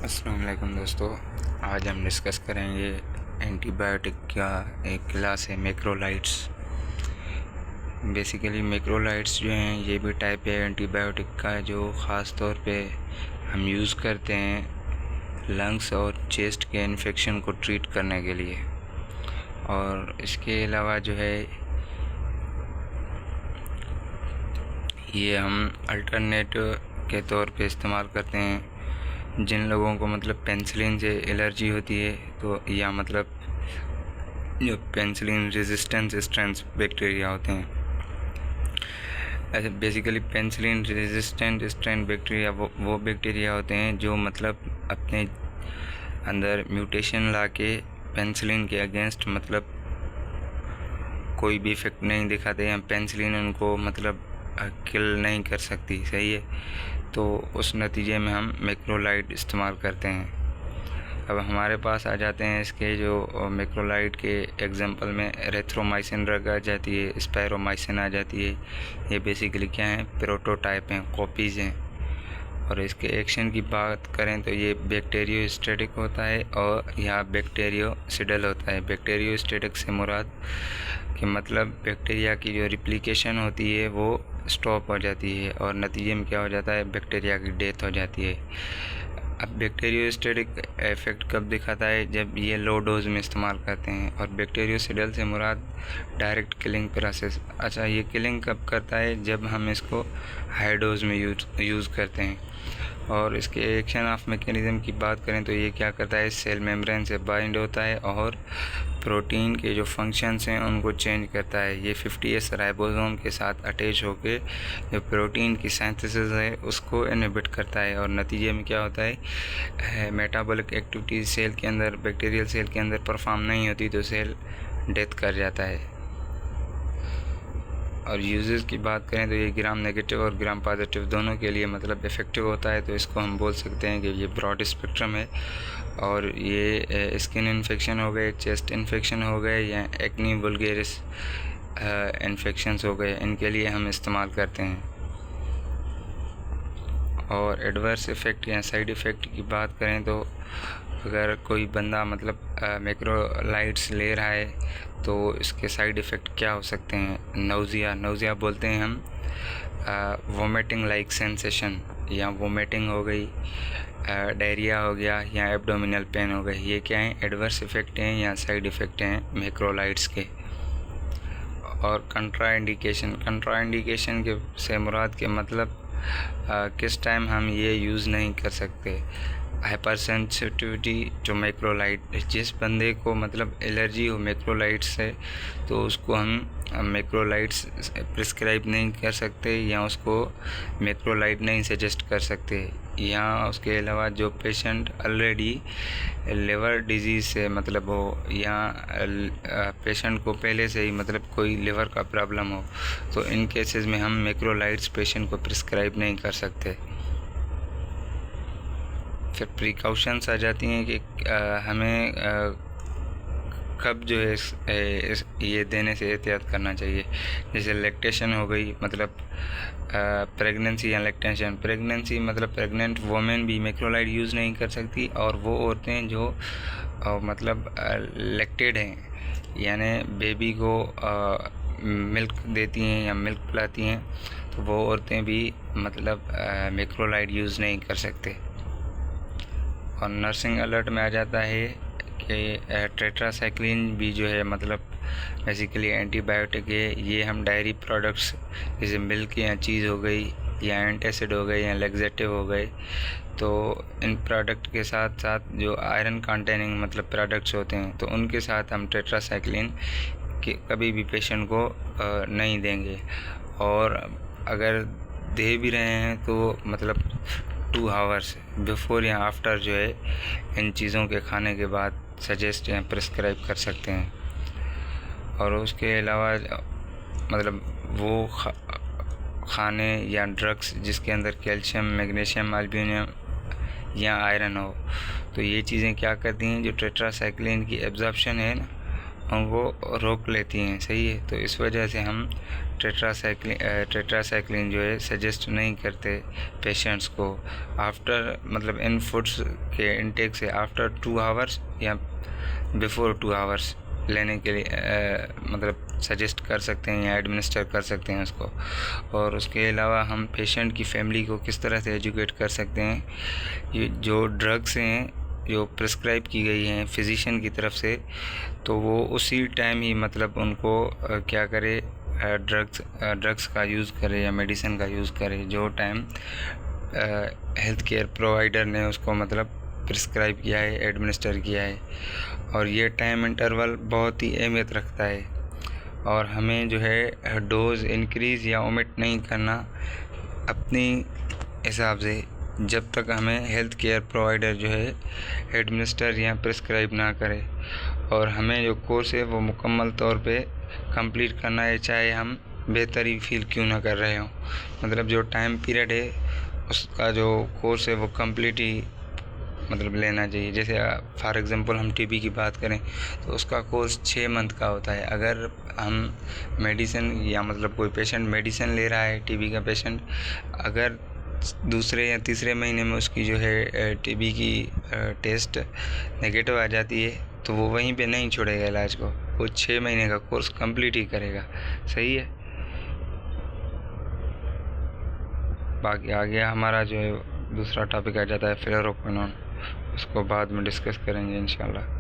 अस्सलाम वालेकुम दोस्तों। आज हम डिस्कस करेंगे एंटीबायोटिक का एक क्लास है मैक्रोलाइड्स। बेसिकली मैक्रोलाइड्स जो हैं ये भी टाइप है एंटीबायोटिक का, जो ख़ास तौर पे हम यूज़ करते हैं लंग्स और चेस्ट के इन्फेक्शन को ट्रीट करने के लिए। और इसके अलावा जो है ये हम अल्टरनेट के तौर पे इस्तेमाल करते हैं जिन लोगों को मतलब पेनिसिलिन से एलर्जी होती है, तो या मतलब जो पेनिसिलिन रेजिस्टेंस स्ट्रेंस बैक्टीरिया होते हैं। ऐसे basically penicillin resistant strain bacteria वो बैक्टीरिया होते हैं जो मतलब अपने अंदर म्यूटेशन ला के पेनिसिलिन के अगेंस्ट मतलब कोई भी इफेक्ट नहीं दिखाते हैं। पेनिसिलिन उनको मतलब किल नहीं कर सकती, सही है। तो उस नतीजे में हम मैक्रोलाइड इस्तेमाल करते हैं। अब हमारे पास आ जाते हैं इसके जो मैक्रोलाइड के एग्जांपल में एरिथ्रोमाइसिन ड्रग आ जाती है, स्पायरोमाइसिन आ जाती है। ये बेसिकली क्या है, प्रोटोटाइप हैं, कॉपीज़ हैं। और इसके एक्शन की बात करें तो ये बैक्टीरियोस्टैटिक होता है और यहाँ बैक्टीरियोसिडल होता है। बैक्टीरियोस्टैटिक से मुराद कि मतलब बैक्टीरिया की जो रिप्लिकेशन होती है वो स्टॉप हो जाती है और नतीजे में क्या हो जाता है, बैक्टीरिया की डेथ हो जाती है। अब बैक्टीरियोस्टैटिक इफेक्ट कब दिखाता है, जब ये लो डोज में इस्तेमाल करते हैं। और बैक्टीरियोसिडल से मुराद डायरेक्ट किलिंग प्रोसेस। अच्छा, ये किलिंग कब करता है, जब हम इसको हाई डोज में यूज़ करते हैं। और इसके एक्शन ऑफ मैकेनिज्म की बात करें तो ये क्या करता है, सेल मेम्ब्रेन से बाइंड होता है और प्रोटीन के जो फंक्शंस हैं उनको चेंज करता है। ये 50S राइबोसोम के साथ अटैच होकर जो प्रोटीन की सिंथेसिस है उसको इनहिबिट करता है। और नतीजे में क्या होता है, मेटाबॉलिक एक्टिविटी सेल के अंदर, बैक्टीरियल सेल के अंदर परफॉर्म नहीं होती तो सेल डेथ कर जाता है। और यूजेस की बात करें तो ये ग्राम नेगेटिव और ग्राम पॉजिटिव दोनों के लिए मतलब इफ़ेक्टिव होता है। तो इसको हम बोल सकते हैं कि ये ब्रॉड स्पेक्ट्रम है। और ये स्किन इन्फेक्शन हो गए, चेस्ट इन्फेक्शन हो गए या एक्नी वुल्गेरिस इन्फेक्शंस हो गए, इनके लिए हम इस्तेमाल करते हैं। और एडवर्स इफ़ेक्ट या साइड इफ़ेक्ट की बात करें तो अगर कोई बंदा मतलब मैक्रोलाइड्स ले रहा है तो इसके साइड इफ़ेक्ट क्या हो सकते हैं। नौजिया बोलते हैं हम, वोमिटिंग लाइक सेंसेशन या वोमिटिंग हो गई, डायरिया हो गया या एब्डोमिनल पेन हो गई। ये क्या है, एडवर्स इफ़ेक्ट हैं या साइड इफ़ेक्ट हैं मैक्रोलाइड्स के। और कंट्राइंडिकेशन के से मुराद के मतलब किस टाइम हम ये यूज़ नहीं कर सकते। हाइपर सेंसिटिविटी टू मैक्रोलाइड, जिस बंदे को मतलब एलर्जी हो मैक्रोलाइड से तो उसको हम मैक्रोलाइड्स प्रिस्क्राइब नहीं कर सकते या उसको मैक्रोलाइड नहीं सजेस्ट कर सकते। यहाँ उसके अलावा जो पेशेंट ऑलरेडी लिवर डिजीज़ से मतलब हो या पेशेंट को पहले से ही मतलब कोई लिवर का प्रॉब्लम हो, तो इन केसेस में हम मैक्रोलाइड्स पेशेंट को प्रिस्क्राइब नहीं कर सकते। फिर प्रिकॉशंस आ जाती हैं कि हमें कब जो है ये देने से एहतियात करना चाहिए। जैसे लैक्टेशन हो गई, मतलब प्रेगनेंसी या लैक्टेशन। प्रेगनेंसी मतलब प्रेग्नेंट वोमेन भी मैक्रोलाइड यूज़ नहीं कर सकती, और वो औरतें जो मतलब लैक्टेड हैं यानी बेबी को मिल्क देती हैं या मिल्क पिलाती हैं, तो वो औरतें भी मतलब मैक्रोलाइड यूज़ नहीं कर सकते। और नर्सिंग अलर्ट में आ जाता है कि टेट्रासाइक्लिन भी जो है मतलब बेसिकली एंटीबायोटिक है। ये हम डायरी प्रोडक्ट्स जैसे मिल्क या चीज़ हो गई या एंटासिड हो गए या लैक्सेटिव हो गए, तो इन प्रोडक्ट के साथ साथ जो आयरन कंटेनिंग मतलब प्रोडक्ट्स होते हैं तो उनके साथ हम टेट्रासाइक्लिन के कभी भी पेशेंट को नहीं देंगे। और अगर दे भी रहे हैं तो मतलब 2 आवर्स बिफोर या आफ्टर जो है इन चीज़ों के खाने के बाद सजेस्ट या प्रिस्क्राइब कर सकते हैं। और उसके अलावा मतलब वो खाने या ड्रग्स जिसके अंदर कैल्शियम, मैग्नीशियम, एल्यूमिनियम या आयरन हो, तो ये चीज़ें क्या करती हैं, जो टेट्रासाइक्लिन की एब्जॉर्प्शन है ना उनको रोक लेती हैं, सही है। तो इस वजह से हम टेट्रासाइक्लिन जो है सजेस्ट नहीं करते पेशेंट्स को आफ्टर मतलब इन फूड्स के इनटेक से आफ्टर 2 आवर्स या बिफोर 2 आवर्स लेने के लिए मतलब सजेस्ट कर सकते हैं या एडमिनिस्टर कर सकते हैं उसको। और उसके अलावा हम पेशेंट की फैमिली को किस तरह से एजुकेट कर सकते हैं, ये जो ड्रग्स हैं जो प्रिस्क्राइब की गई हैं फिजिशियन की तरफ से, तो वो उसी टाइम ही मतलब उनको क्या करे, ड्रग्स का यूज़ करे या मेडिसिन का यूज़ करे जो टाइम हेल्थ केयर प्रोवाइडर ने उसको मतलब प्रिस्क्राइब किया है, एडमिनिस्टर किया है। और ये टाइम इंटरवल बहुत ही अहमियत रखता है। और हमें जो है डोज इंक्रीज़ या ओमिट नहीं करना अपनी हिसाब से, जब तक हमें हेल्थ केयर प्रोवाइडर जो है एडमिनिस्टर या प्रिस्क्राइब ना करे। और हमें जो कोर्स है वो मुकम्मल तौर पे कंप्लीट करना है, चाहे हम बेहतर ही फील क्यों ना कर रहे हों। मतलब जो टाइम पीरियड है उसका जो कोर्स है वो कंप्लीट ही मतलब लेना चाहिए। जैसे फॉर एग्ज़ाम्पल हम टीबी की बात करें तो उसका कोर्स 6 मंथ का होता है। अगर हम मेडिसिन या मतलब कोई पेशेंट मेडिसिन ले रहा है, टीबी का पेशेंट, अगर दूसरे या तीसरे महीने में उसकी जो है टीबी की टेस्ट नेगेटिव आ जाती है तो वो वहीं पे नहीं छोड़ेगा इलाज को, वो 6 महीने का कोर्स कंप्लीट ही करेगा, सही है। बाकी आगे हमारा जो है दूसरा टॉपिक आ जाता है फ्लोरोक्विनोन, उसको बाद में डिस्कस करेंगे इंशाल्लाह।